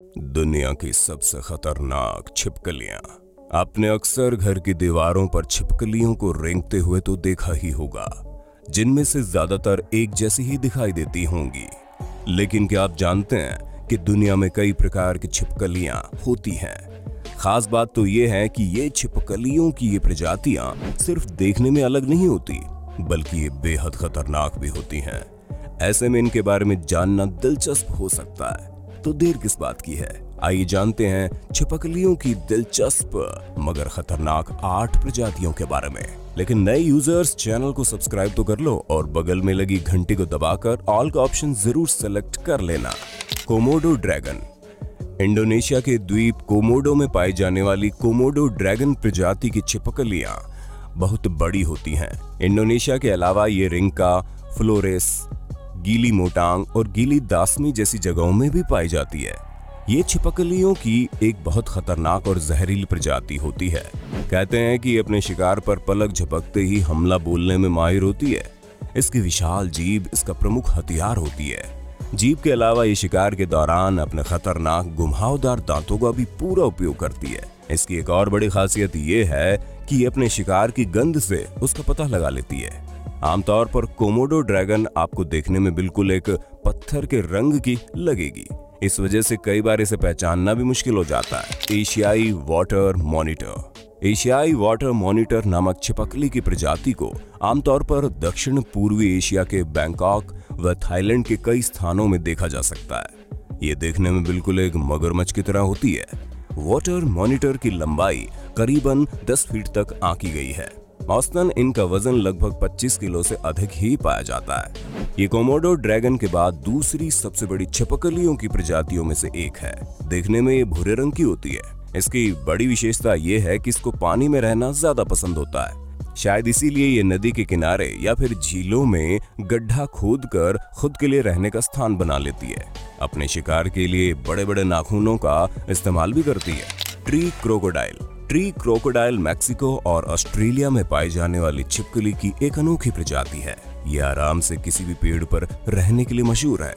दुनिया की सबसे खतरनाक छिपकलियां। आपने अक्सर घर की दीवारों पर छिपकलियों को रेंगते हुए तो देखा ही होगा, जिनमें से ज्यादातर एक जैसी ही दिखाई देती होंगी। लेकिन क्या आप जानते हैं कि दुनिया में कई प्रकार की छिपकलियां होती हैं। खास बात तो ये है कि ये छिपकलियों की ये प्रजातियां सिर्फ देखने में अलग नहीं होती, बल्कि ये बेहद खतरनाक भी होती हैं। ऐसे में इनके बारे में जानना दिलचस्प हो सकता है, तो देर किस बात की है, आइए जानते हैं छिपकलियों की दिलचस्प मगर खतरनाक 8 प्रजातियों के बारे में। लेकिन नए यूजर्स चैनल को सब्सक्राइब तो कर लो और बगल में लगी घंटी को दबाकर ऑल का ऑप्शन जरूर सेलेक्ट कर लेना। Komodo dragon. इंडोनेशिया के द्वीप कोमोडो में पाई जाने वाली कोमोडो ड्रैगन प्रजाति की छिपकलियां बहुत बड़ी होती हैं। इंडोनेशिया के अलावा ये रिंका, फ्लोरेस, गीली मोटांग और गीली दासमी जैसी जगहों में भी पाई जाती है। ये छिपकलियों की एक बहुत खतरनाक और जहरीली प्रजाति होती है। कहते हैं कि अपने शिकार पर पलक झपकते ही हमला बोलने में माहिर होती है। इसकी विशाल जीभ इसका प्रमुख हथियार होती है। जीभ के अलावा ये शिकार के दौरान अपने खतरनाक घुमावदार दांतों का भी पूरा उपयोग करती है। इसकी एक और बड़ी खासियत ये है कि ये अपने शिकार की गंध से उसका पता लगा लेती है। आमतौर पर कोमोडो ड्रैगन आपको देखने में बिल्कुल एक पत्थर के रंग की लगेगी। इस वजह से कई बार इसे पहचानना भी मुश्किल हो जाता है। एशियाई वाटर मॉनिटर। एशियाई वाटर मॉनिटर नामक छिपकली की प्रजाति को आमतौर पर दक्षिण पूर्वी एशिया के बैंकॉक व थाईलैंड के कई स्थानों में देखा जा सकता है। ये देखने में बिल्कुल एक मगरमच्छ की तरह होती है। वाटर मॉनिटर की लंबाई करीबन 10 फीट तक आंकी गई है। औसतन इनका वजन लगभग 25 किलो से अधिक ही पाया जाता है। ये कोमोडो ड्रैगन के बाद दूसरी सबसे बड़ी छिपकलियों की प्रजातियों में से एक है। देखने में ये भूरे रंग की होती है। इसकी बड़ी विशेषता ये है कि इसको पानी में रहना ज्यादा पसंद होता है। शायद इसीलिए ये नदी के किनारे या फिर झीलों में गड्ढा खोदकर खुद के लिए रहने का स्थान बना लेती है। अपने शिकार के लिए बड़े बड़े नाखूनों का इस्तेमाल भी करती है। Tree crocodile. Tree crocodile Mexico और ऑस्ट्रेलिया में पाई जाने वाली छिपकली की एक अनोखी प्रजाति है। ये आराम से किसी भी पेड़ पर रहने के लिए मशहूर है।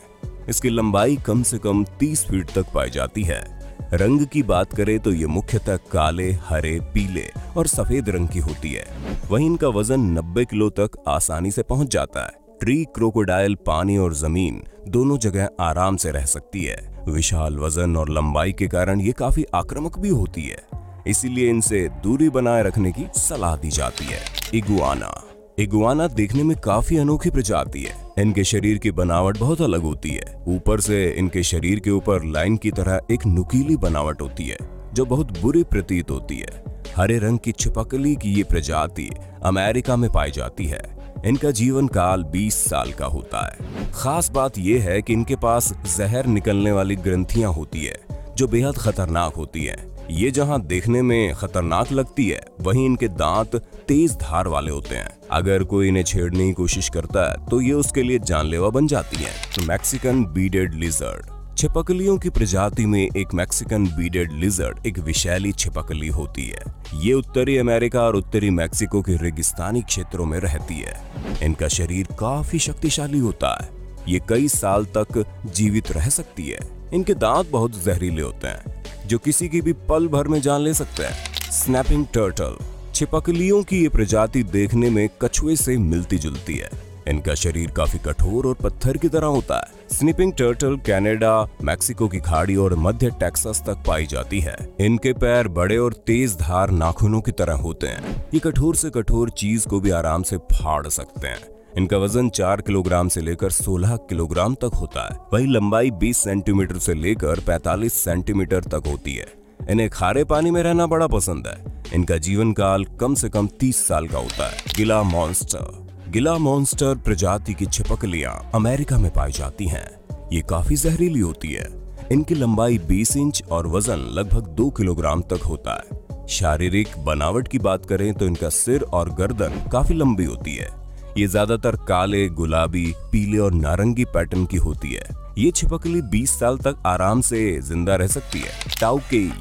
इसकी लंबाई कम से कम 30 फीट तक पाई जाती है। रंग की बात करें तो ये मुख्यतः काले, हरे, पीले और सफेद रंग की होती है। वहीं इनका वजन 90 किलो तक आसानी से पहुंच जाता है। ट्री क्रोकोडाइल पानी और जमीन दोनों जगह आराम से रह सकती है। विशाल वजन और लंबाई के कारण ये काफी आक्रामक भी होती है, इसीलिए इनसे दूरी बनाए रखने की सलाह दी जाती है। इगुआना। इगुआना देखने में काफी अनोखी प्रजाति है। इनके शरीर की बनावट बहुत अलग होती है। ऊपर से इनके शरीर के ऊपर लाइन की तरह एक नुकीली बनावट होती है, जो बहुत बुरी प्रतीत होती है। हरे रंग की छिपकली की ये प्रजाति अमेरिका में पाई जाती है। इनका जीवन काल 20 साल का होता है। खास बात यह है कि इनके पास जहर निकलने वाली ग्रंथियां होती है, जो बेहद खतरनाक होती है। ये जहां देखने में खतरनाक लगती है, वहीं इनके दांत तेज धार वाले होते हैं। अगर कोई इन्हें छेड़ने की कोशिश करता है तो ये उसके लिए जानलेवा बन जाती है। तो मैक्सिकन बीडेड लिजर्ड। छिपकलियों की प्रजाति में एक मैक्सिकन बीडेड लिजर्ड एक विषैली छिपकली होती है। ये उत्तरी अमेरिका और उत्तरी मैक्सिको के रेगिस्तानी क्षेत्रों में रहती है। इनका शरीर काफी शक्तिशाली होता है। ये कई साल तक जीवित रह सकती है। इनके दांत बहुत जहरीले होते हैं, जो किसी की भी पल भर में जान ले सकते हैं। Snapping turtle. छिपकलियों की ये प्रजाति देखने में कछुए से मिलती जुलती है। इनका शरीर काफी कठोर और पत्थर की तरह होता है। स्निपिंग टर्टल कनाडा, मैक्सिको की खाड़ी और मध्य टेक्सास तक पाई जाती है। इनके पैर बड़े और तेज धार नाखूनों की तरह होते हैं। ये कठोर से कठोर चीज को भी आराम से फाड़ सकते हैं। इनका वजन 4 किलोग्राम से लेकर 16 किलोग्राम तक होता है। वही लंबाई 20 सेंटीमीटर से लेकर 45 सेंटीमीटर तक होती है। इन्हें खारे पानी में रहना बड़ा पसंद है। इनका जीवन काल कम से कम 30 साल का होता है। गिला मॉन्स्टर। गिला मॉन्स्टर प्रजाति की छिपकलियां अमेरिका में पाई जाती हैं। ये काफी जहरीली होती है। इनकी लंबाई 20 इंच और वजन लगभग 2 किलोग्राम तक होता है। शारीरिक बनावट की बात करें तो इनका सिर और गर्दन काफी लंबी होती है। ये ज्यादातर काले, गुलाबी, पीले और नारंगी पैटर्न की होती है। ये छिपकली 20 साल तक आराम से जिंदा रह सकती है। टाउकेई।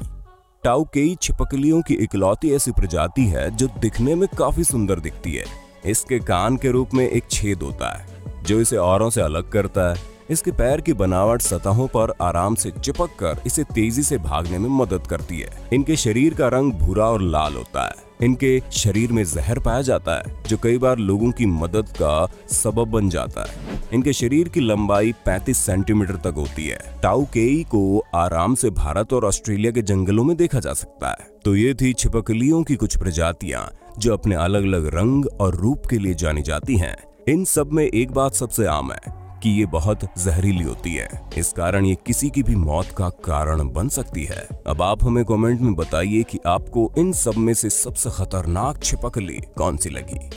टाउकेई छिपकलियों की इकलौती ऐसी प्रजाति है जो दिखने में काफी सुंदर दिखती है। इसके कान के रूप में एक छेद होता है, जो इसे औरों से अलग करता है। इसके पैर की बनावट सतहों पर आराम से चिपक कर इसे तेजी से भागने में मदद करती है। इनके शरीर का रंग भूरा और लाल होता है। इनके शरीर में जहर पाया जाता है जो कई बार लोगों की मदद का सबब बन जाता है। इनके शरीर की लंबाई 35 सेंटीमीटर तक होती है। टाउकेई को आराम से भारत और ऑस्ट्रेलिया के जंगलों में देखा जा सकता है। तो ये थी छिपकलियों की कुछ प्रजातियां जो अपने अलग अलग रंग और रूप के लिए जानी जाती हैं। इन सब में एक बात सबसे आम है कि ये बहुत जहरीली होती है। इस कारण ये किसी की भी मौत का कारण बन सकती है। अब आप हमें कमेंट में बताइए कि आपको इन सब में से सबसे खतरनाक छिपकली कौन सी लगी।